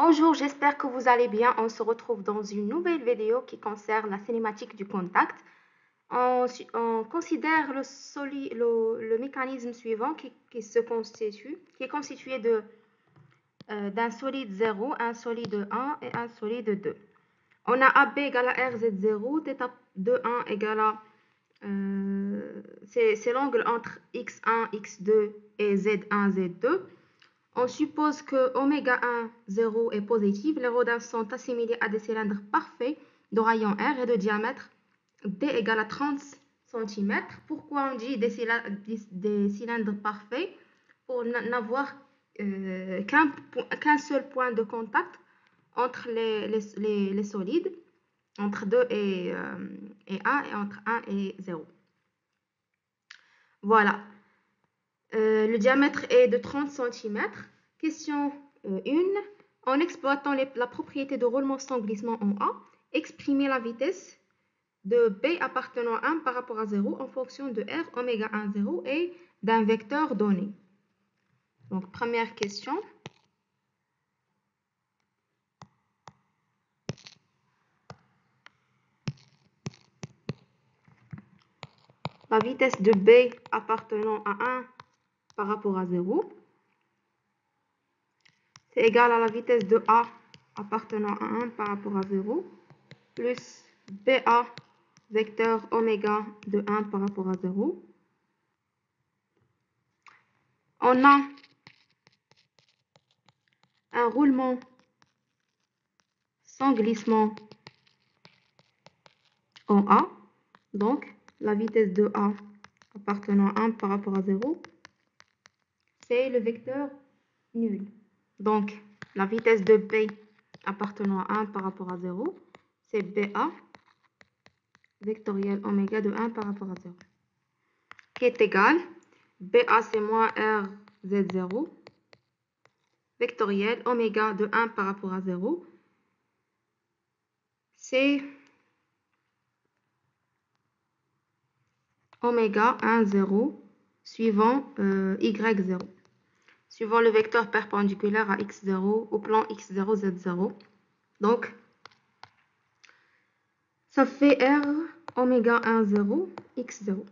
Bonjour, j'espère que vous allez bien. On se retrouve dans une nouvelle vidéo qui concerne la cinématique du contact. On considère le mécanisme suivant qui est constitué d'un solide 0, un solide 1 et un solide 2. On a AB égale à RZ0, θ de 1 égale à... c'est l'angle entre x1, x2 et z1, z2. On suppose que ω1, 0 est positif. Les rodins sont assimilés à des cylindres parfaits de rayon R et de diamètre D égale à 30 cm. Pourquoi on dit des cylindres parfaits? Pour n'avoir qu'un seul point de contact entre les solides, entre 2 et 1 et entre 1 et 0. Voilà. Le diamètre est de 30 cm. Question 1. En exploitant la propriété de roulement sans glissement en A, exprimez la vitesse de B appartenant à 1 par rapport à 0 en fonction de R ω1 0 et d'un vecteur donné. Donc, première question. La vitesse de B appartenant à 1 par rapport à 0, c'est égal à la vitesse de A appartenant à 1 par rapport à 0, plus BA vecteur oméga de 1 par rapport à 0. On a un roulement sans glissement en A. Donc, la vitesse de A appartenant à 1 par rapport à 0, c'est le vecteur nul. Donc, la vitesse de B appartenant à 1 par rapport à 0, c'est BA vectoriel oméga de 1 par rapport à 0, qui est égal, BA c'est moins RZ0, vectoriel oméga de 1 par rapport à 0, c'est oméga 1, 0, suivant Y0, suivant le vecteur perpendiculaire à X0 au plan X0, Z0. Donc, ça fait R oméga 1, 0, X0.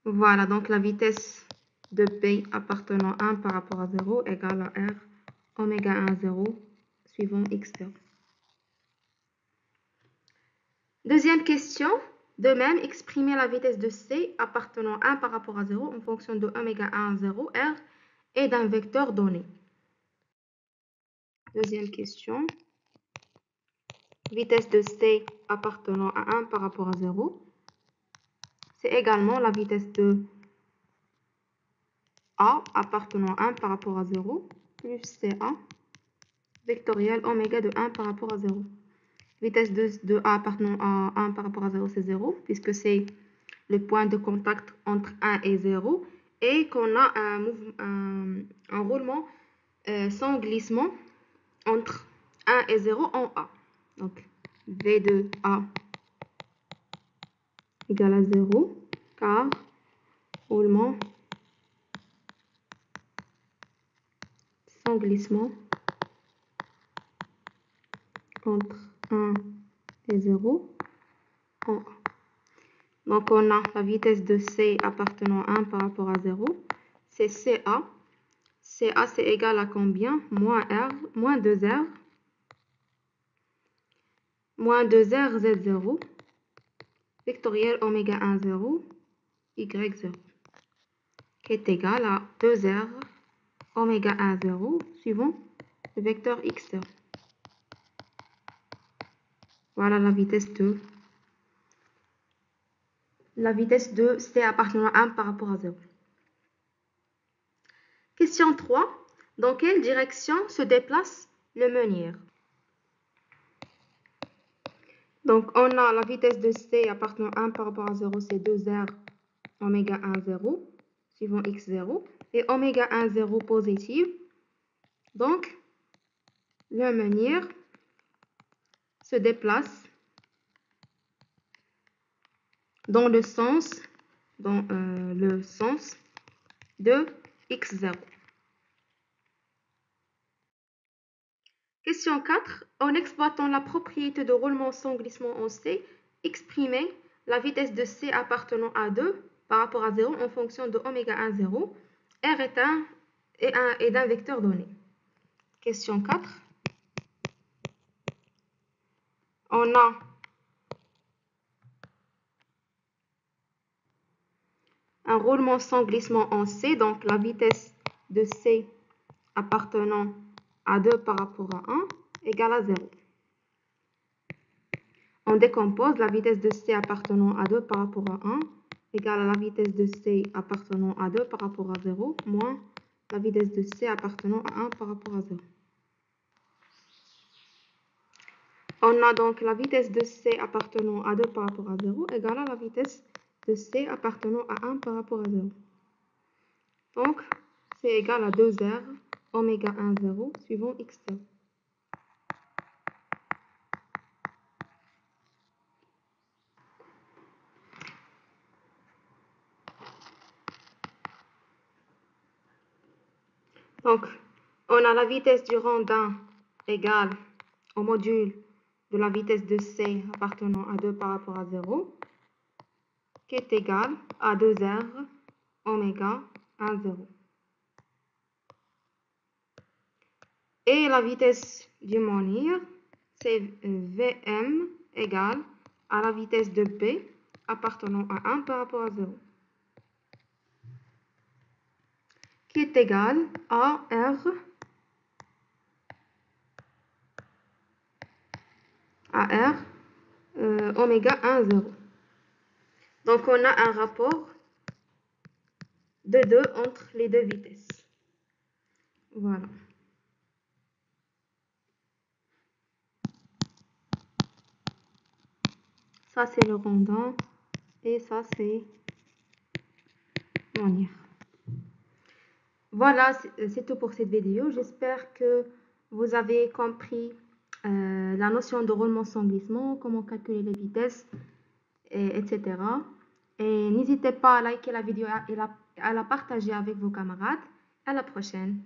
Voilà, donc la vitesse de B appartenant à 1 par rapport à 0 égale à R oméga 1, 0, suivant X0. Deuxième question. De même, exprimer la vitesse de C appartenant à 1 par rapport à 0 en fonction de oméga 1, 0, R et d'un vecteur donné. Deuxième question. Vitesse de C appartenant à 1 par rapport à 0. C'est également la vitesse de A appartenant à 1 par rapport à 0 plus CA vectoriel oméga de 1 par rapport à 0. Vitesse de A appartenant à 1 par rapport à 0, c'est 0, puisque c'est le point de contact entre 1 et 0, et qu'on a un roulement sans glissement entre 1 et 0 en A. Donc, V de A égale à 0, car roulement sans glissement entre 1 et 0 en A. Donc, on a la vitesse de C appartenant à 1 par rapport à 0. C'est CA. CA, c'est égal à combien? Moins R, moins 2R. Moins 2R, Z0. Vectoriel oméga 1, 0, Y0. Qui est égal à 2R, oméga 1, 0, suivant le vecteur X0. Voilà la vitesse de C appartenant à 1 par rapport à 0. Question 3. Dans quelle direction se déplace le menhir? Donc, on a la vitesse de C appartenant à 1 par rapport à 0, c'est 2R, oméga 1, 0, suivant X0, et oméga 1, 0 positive. Donc, le menhir se déplace dans le sens de X0. Question 4. En exploitant la propriété de roulement sans glissement en C, exprimez la vitesse de C appartenant à 2 par rapport à 0 en fonction de oméga 1, 0. R est d'un vecteur donné. Question 4. On a un roulement sans glissement en C, donc la vitesse de C appartenant à 2 par rapport à 1 égale à 0. On décompose la vitesse de C appartenant à 2 par rapport à 1 égale à la vitesse de C appartenant à 2 par rapport à 0 moins la vitesse de C appartenant à 1 par rapport à 0. On a donc la vitesse de C appartenant à 2 par rapport à 0 égale à la vitesse de C appartenant à 1 par rapport à 0. Donc, c'est égal à 2R oméga 1, 0 suivant x0. Donc, on a la vitesse du rondin égale au module de la vitesse de C appartenant à 2 par rapport à 0, qui est égal à 2R oméga 1, 0. Et la vitesse du menhir, c'est Vm égale à la vitesse de P appartenant à 1 par rapport à 0, qui est égal à R oméga 1, 0. Donc, on a un rapport de 2 entre les deux vitesses. Voilà. Ça, c'est le rondin et ça, c'est menhir. Voilà, c'est tout pour cette vidéo. J'espère que vous avez compris la notion de roulement sans glissement, comment calculer les vitesses, etc. Et n'hésitez pas à liker la vidéo et à la partager avec vos camarades. À la prochaine.